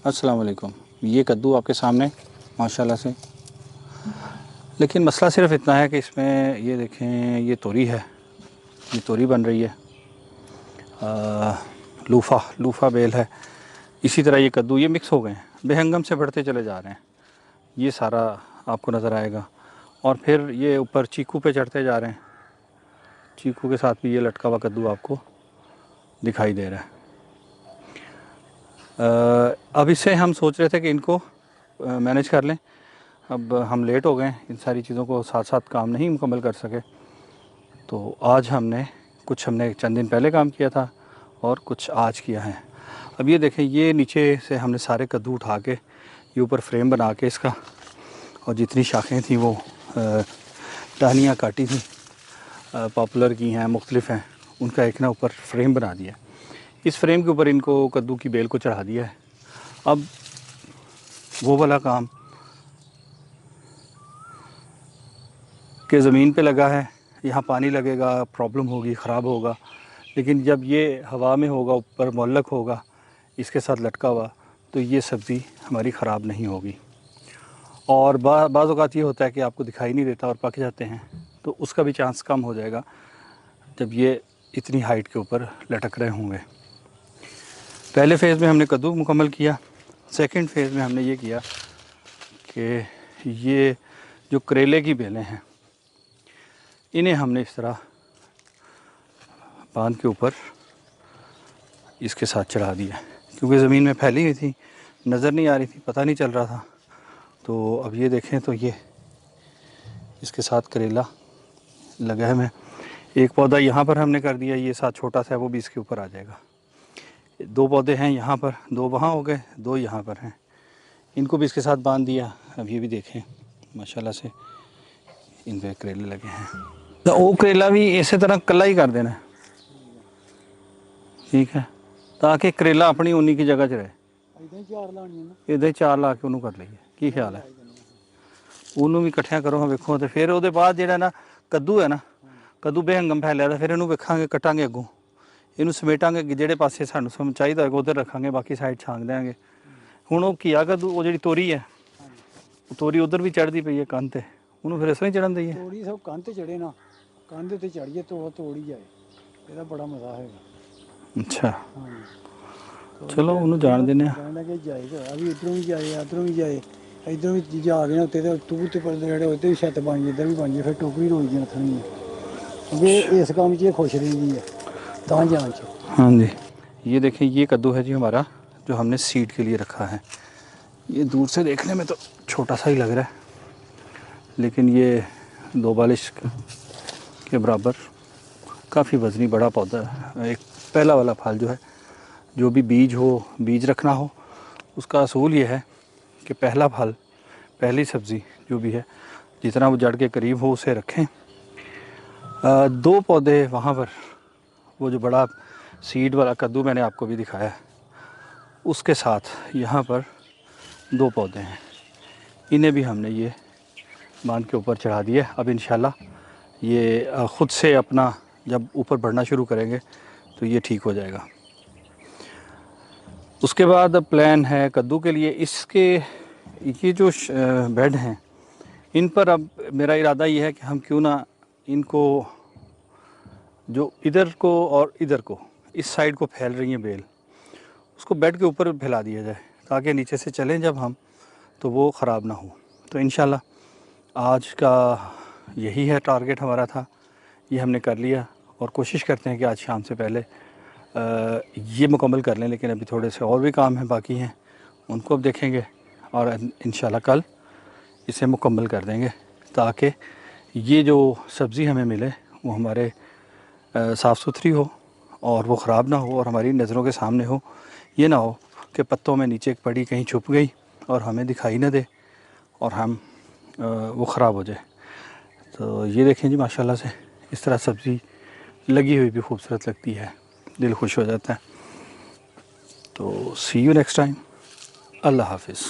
अस्सलाम वालेकुम। ये कद्दू आपके सामने माशाल्लाह से, लेकिन मसला सिर्फ इतना है कि इसमें ये देखें, ये तोरी है, ये तोरी बन रही है, लूफ़ा बेल है। इसी तरह ये कद्दू ये मिक्स हो गए हैं, बेहंगम से बढ़ते चले जा रहे हैं। ये सारा आपको नज़र आएगा। और फिर ये ऊपर चीकू पे चढ़ते जा रहे हैं, चीकू के साथ भी ये लटका हुआ कद्दू आपको दिखाई दे रहा है। अब इससे हम सोच रहे थे कि इनको मैनेज कर लें। अब हम लेट हो गए, इन सारी चीज़ों को साथ साथ काम नहीं मुकम्मल कर सके। तो आज हमने चंद दिन पहले काम किया था और कुछ आज किया है। अब ये देखें, ये नीचे से हमने सारे कद्दू उठा के ये ऊपर फ्रेम बना के इसका, और जितनी शाखें थी वो टहनियाँ काटी थी, पॉपुलर की हैं, मुख्तलिफ़ हैं, उनका एक ना ऊपर फ्रेम बना दिया। इस फ्रेम के ऊपर इनको कद्दू की बेल को चढ़ा दिया है। अब वो वाला काम कि ज़मीन पे लगा है, यहाँ पानी लगेगा, प्रॉब्लम होगी, ख़राब होगा। लेकिन जब ये हवा में होगा, ऊपर मुअल्लक होगा, इसके साथ लटका हुआ, तो ये सब्ज़ी हमारी ख़राब नहीं होगी। और बाज़ औक़ात ये होता है कि आपको दिखाई नहीं देता और पक जाते हैं, तो उसका भी चांस कम हो जाएगा जब ये इतनी हाइट के ऊपर लटक रहे होंगे। पहले फ़ेज़ में हमने कद्दू मुकम्मल किया। सेकंड फ़ेज़ में हमने ये किया कि ये जो करेले की बेलें हैं, इन्हें हमने इस तरह बांध के ऊपर इसके साथ चढ़ा दिया, क्योंकि ज़मीन में फैली हुई थी, नज़र नहीं आ रही थी, पता नहीं चल रहा था। तो अब ये देखें तो ये इसके साथ करेला लगा है। मैं एक पौधा यहाँ पर हमने कर दिया, ये साथ छोटा सा है, वो भी इसके ऊपर आ जाएगा। 2 पौधे हैं यहाँ पर, 2 वहाँ हो गए, 2 यहाँ पर हैं, इनको भी इसके साथ बांध दिया। अब ये भी देखें माशाल्लाह से इन पे करेले लगे हैं। तो वो करेला भी इसी तरह कला ही कर देना, ठीक है, ताकि करेला अपनी उन्नी की जगह च रहे। इधर 4 ला के उन्होंने कर लीए, की ख्याल है? उन्होंने भी इकट्ठिया करो, हाँ वेखो। तो फिर वो बाद जो ना कद्दू है ना, कद्दू बेहंगम फैलिया, तो फिर इन्हों वेखांगे, कटांगे अगों, इनू समेटांगे, ਜਿਹੜੇ ਪਾਸੇ ਸਾਨੂੰ ਸਮ ਚਾਹੀਦਾ ਹੈ ਉਧਰ ਰੱਖਾਂਗੇ, ਬਾਕੀ ਸਾਈਡ ਛਾਂਗ ਦੇਾਂਗੇ। ਹੁਣ ਉਹ ਘੀਆ ਕੱਦੂ, ਉਹ ਜਿਹੜੀ ਤੋਰੀ ਹੈ, ਉਹ ਤੋਰੀ ਉਧਰ ਵੀ ਚੜ੍ਹਦੀ ਪਈ ਹੈ ਕੰਨ ਤੇ, ਉਹਨੂੰ ਫਿਰ ਇਸ ਤਰ੍ਹਾਂ ਹੀ ਚੜ੍ਹਨ ਦਈਏ। ਤੋਰੀ ਸਭ ਕੰਨ ਤੇ ਚੜੇ ਨਾ, ਕੰਨ ਦੇ ਉੱਤੇ ਚੜੀਏ, ਤੋੜੀ ਜਾਏ, ਇਹਦਾ ਬੜਾ ਮਜ਼ਾ ਹੈਗਾ। ਅੱਛਾ, ਚਲੋ ਉਹਨੂੰ ਜਾਣ ਦਿੰਦੇ ਆ। ਕਹਿੰਦਾ ਕਿ ਜਾਏਗਾ, ਅਭੀ ਇਧਰੋਂ ਵੀ ਜਾਏ, ਉਧਰੋਂ ਵੀ ਜਾਏ, ਇਧਰੋਂ ਵੀ ਜਾ ਕੇ ਨਾ ਉੱਤੇ ਤੇ ਤੂੰ ਤੇ ਪਰਦੇ ਜਿਹੜੇ ਉੱਤੇ ਵੀ ਛੱਤ ਬਣ ਗਈ, ਇੱਧਰ ਵੀ ਬਣ ਗਈ, ਫਿਰ ਟੋਕਰੀ ਰੋਈ ਜਾਣ ਥਣੀ। क्योंकि इस काम से खुश रही है तां जान च। हाँ जी, ये देखें, ये कद्दू है जी हमारा, जो हमने सीड के लिए रखा है। ये दूर से देखने में तो छोटा सा ही लग रहा है, लेकिन ये 2 बालिश के बराबर काफ़ी वज़नी बड़ा पौधा है। एक पहला वाला फल जो है, जो भी बीज रखना हो, उसका असूल ये है कि पहला फल, पहली सब्ज़ी जो भी है, जितना वो जड़ के करीब हो उसे रखें। 2 पौधे वहाँ पर, वो जो बड़ा सीड वाला कद्दू मैंने आपको भी दिखाया है, उसके साथ यहाँ पर 2 पौधे हैं, इन्हें भी हमने ये बांध के ऊपर चढ़ा दिया। अब इंशाल्लाह ये ख़ुद से अपना जब ऊपर बढ़ना शुरू करेंगे तो ये ठीक हो जाएगा। उसके बाद प्लान है कद्दू के लिए, इसके ये जो बेड हैं, इन पर अब मेरा इरादा ये है कि हम क्यों ना इनको, जो इधर को और इधर को, इस साइड को फैल रही हैं बेल, उसको बेड के ऊपर फैला दिया जाए, ताकि नीचे से चलें जब हम, तो वो ख़राब ना हो। तो इंशाल्लाह आज का यही है टारगेट हमारा था, ये हमने कर लिया, और कोशिश करते हैं कि आज शाम से पहले ये मुकम्मल कर लें। लेकिन अभी थोड़े से और भी काम हैं, बाकी हैं, उनको अब देखेंगे, और इंशाल्लाह कल इसे मुकम्मल कर देंगे, ताकि ये जो सब्ज़ी हमें मिले वो हमारे साफ़ सुथरी हो और वो ख़राब ना हो और हमारी नज़रों के सामने हो। ये ना हो कि पत्तों में नीचे पड़ी कहीं छुप गई और हमें दिखाई ना दे और हम वो ख़राब हो जाए। तो ये देखें जी, माशाल्लाह से इस तरह सब्ज़ी लगी हुई भी खूबसूरत लगती है, दिल खुश हो जाता है। तो सी यू नेक्स्ट टाइम। अल्लाह हाफ़िज़।